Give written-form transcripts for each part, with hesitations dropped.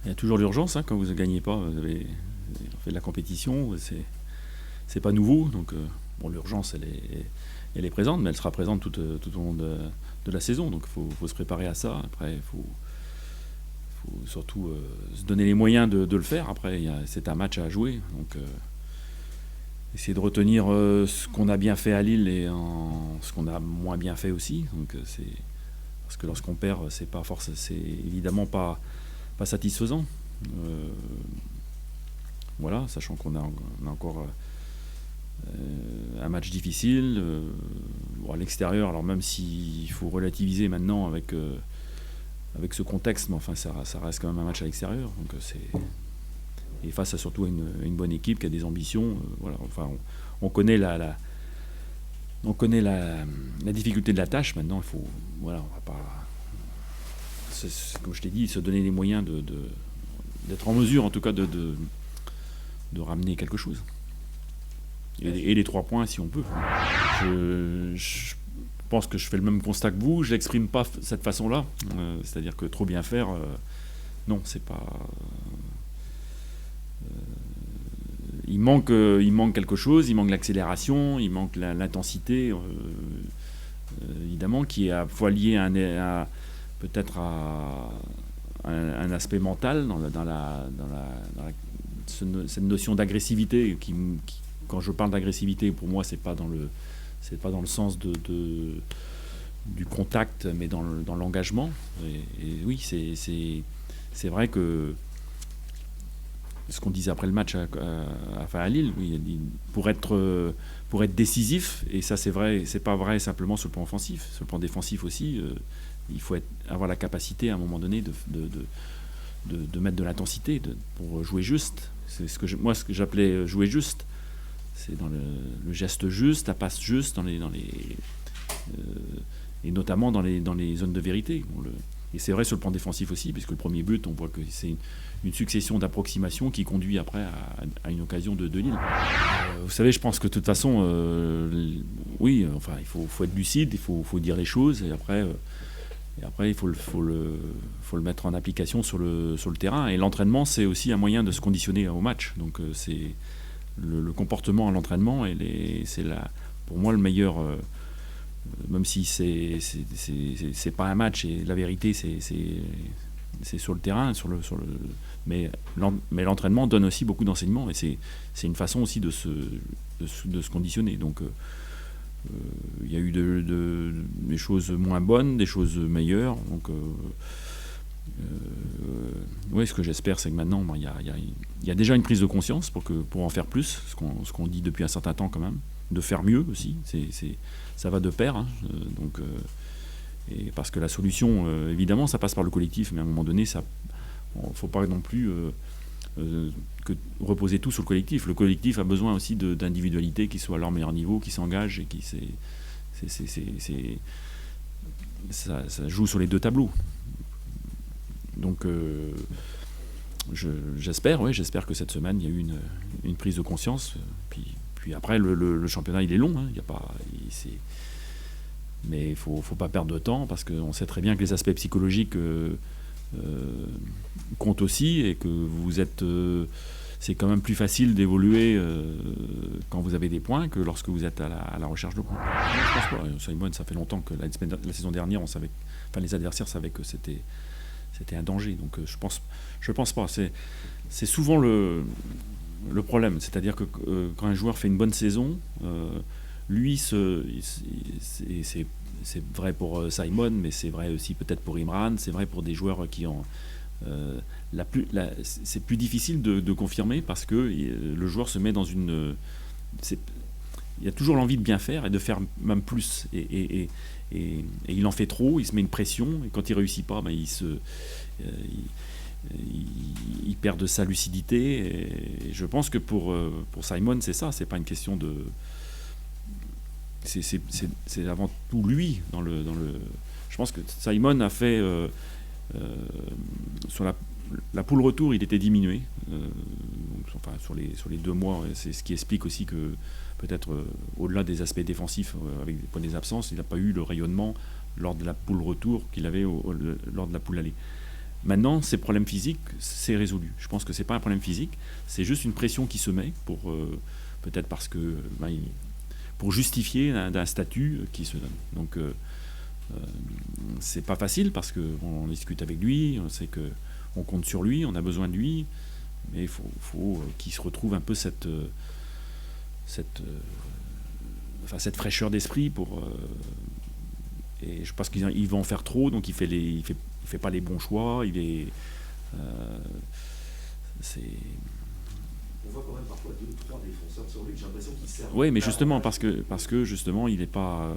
Il y a toujours l'urgence, hein, quand vous ne gagnez pas, vous avez fait de la compétition, c'est pas nouveau. Donc, bon, l'urgence, elle est présente, mais elle sera présente tout au long de la saison. Donc, faut se préparer à ça. Après, faut surtout se donner les moyens de le faire. Après, c'est un match à jouer. Donc, essayer de retenir ce qu'on a bien fait à Lille et ce qu'on a moins bien fait aussi. Donc, parce que lorsqu'on perd, c'est évidemment pas satisfaisant. Euh, voilà, sachant qu'on a encore un match difficile à l'extérieur. Alors même s'il faut relativiser maintenant avec ce contexte, mais enfin ça reste quand même un match à l'extérieur. Donc et face à surtout une bonne équipe qui a des ambitions. Voilà, enfin on connaît on connaît la difficulté de la tâche. Maintenant, il faut voilà, on va pas comme je t'ai dit, se donner les moyens d'être en mesure, en tout cas, de ramener quelque chose. Et les 3 points, si on peut. Je pense que je fais le même constat que vous. Je l'exprime pas de cette façon-là. C'est-à-dire que trop bien faire, non, c'est pas. Il manque quelque chose. Il manque l'accélération. Il manque l'intensité, évidemment, qui est à la fois liée peut-être à un aspect mental cette notion d'agressivité quand je parle d'agressivité, pour moi c'est pas dans le sens du contact, mais dans l'engagement. Et oui, c'est vrai que ce qu'on disait après le match à Lille, oui, pour être décisif, et ça c'est vrai, c'est pas vrai simplement sur le plan offensif, sur le plan défensif aussi. Il faut avoir la capacité à un moment donné de mettre de l'intensité pour jouer juste. C'est ce que j'appelais jouer juste. C'est dans le geste juste, la passe juste, et notamment dans les zones de vérité. Et c'est vrai sur le plan défensif aussi, puisque le premier but, on voit que c'est une succession d'approximations qui conduit après à une occasion de Lille. Vous savez, je pense que de toute façon, oui, enfin, il faut être lucide, il faut dire les choses, et après, il faut le mettre en application sur le terrain. Et l'entraînement, c'est aussi un moyen de se conditionner au match. Donc c'est le comportement à l'entraînement, c'est pour moi le meilleur. Même si c'est pas un match, et la vérité c'est sur le terrain, mais l'entraînement donne aussi beaucoup d'enseignements, et c'est une façon aussi de se conditionner. Donc il y a eu des choses moins bonnes, des choses meilleures. Donc, oui, ce que j'espère, c'est que maintenant, il y a déjà une prise de conscience pour en faire plus, ce qu'on dit depuis un certain temps quand même, de faire mieux aussi. Ça va de pair. Hein. Donc, et parce que la solution, évidemment, ça passe par le collectif, mais à un moment donné, il ne faut pas non plus que reposer tout sur le collectif. Le collectif a besoin aussi d'individualités qui soient à leur meilleur niveau, qui s'engagent, et ça joue sur les deux tableaux. Donc j'espère que cette semaine il y a eu une prise de conscience. Puis après le championnat il est long, hein, mais il faut pas perdre de temps, parce qu'on sait très bien que les aspects psychologiques comptent aussi, et que vous êtes c'est quand même plus facile d'évoluer quand vous avez des points que lorsque vous êtes à la recherche de points. Je pense pas. Simon, ça fait longtemps que la saison dernière, les adversaires savaient que c'était un danger. Donc je pense pas. C'est souvent le problème. C'est-à-dire que quand un joueur fait une bonne saison, lui, c'est vrai pour Simon, mais c'est vrai aussi peut-être pour Imran, c'est vrai pour des joueurs qui ont... c'est plus difficile de confirmer, parce que le joueur se met dans une... il y a toujours l'envie de bien faire et de faire même plus. Et il en fait trop, il se met une pression, et quand il réussit pas, il perd de sa lucidité. Et je pense que pour Simon, c'est ça, c'est pas une question de... C'est avant tout lui dans le... Je pense que Simon a fait... sur la poule retour, il était diminué. Enfin, sur les 2 mois, c'est ce qui explique aussi que peut-être au-delà des aspects défensifs, avec des absences, il n'a pas eu le rayonnement lors de la poule retour qu'il avait lors de la poule aller. Maintenant, ces problèmes physiques, c'est résolu. Je pense que c'est pas un problème physique, c'est juste une pression qui se met pour peut-être parce que pour justifier d'un statut qui se donne. Donc c'est pas facile parce qu'on discute avec lui, on sait qu'on compte sur lui, on a besoin de lui, mais il faut qu'il se retrouve un peu cette fraîcheur d'esprit et je pense qu'il va en faire trop, donc il fait pas les bons choix, c'est... On voit quand même parfois 2-3 défenseurs sur lui, j'ai l'impression qu'il sert. Oui, mais justement, parce que justement, il n'est pas...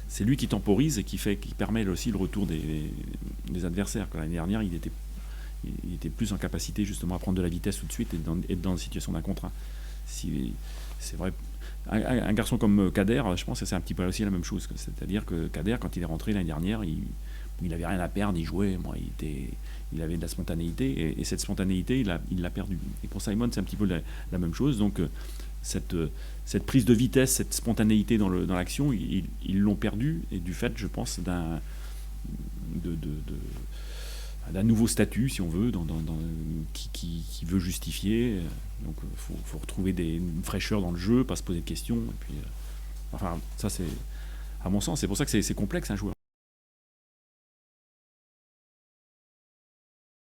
c'est lui qui temporise et qui permet aussi le retour des adversaires. L'année dernière, il était plus en capacité justement à prendre de la vitesse tout de suite et être dans une situation d'un contre un. C'est vrai. Un garçon comme Kader, je pense que c'est un petit peu aussi la même chose. C'est-à-dire que Kader, quand il est rentré l'année dernière, il n'avait rien à perdre, il jouait. Il avait de la spontanéité, et cette spontanéité, il l'a perdue. Et pour Simon, c'est un petit peu la même chose. Donc, cette prise de vitesse, cette spontanéité dans l'action, ils l'ont perdue, et du fait, je pense, d'un nouveau statut, si on veut, qui veut justifier. Donc, faut retrouver une fraîcheur dans le jeu, pas se poser de questions. Et puis, enfin, ça, c'est, à mon sens, c'est pour ça que c'est complexe un joueur.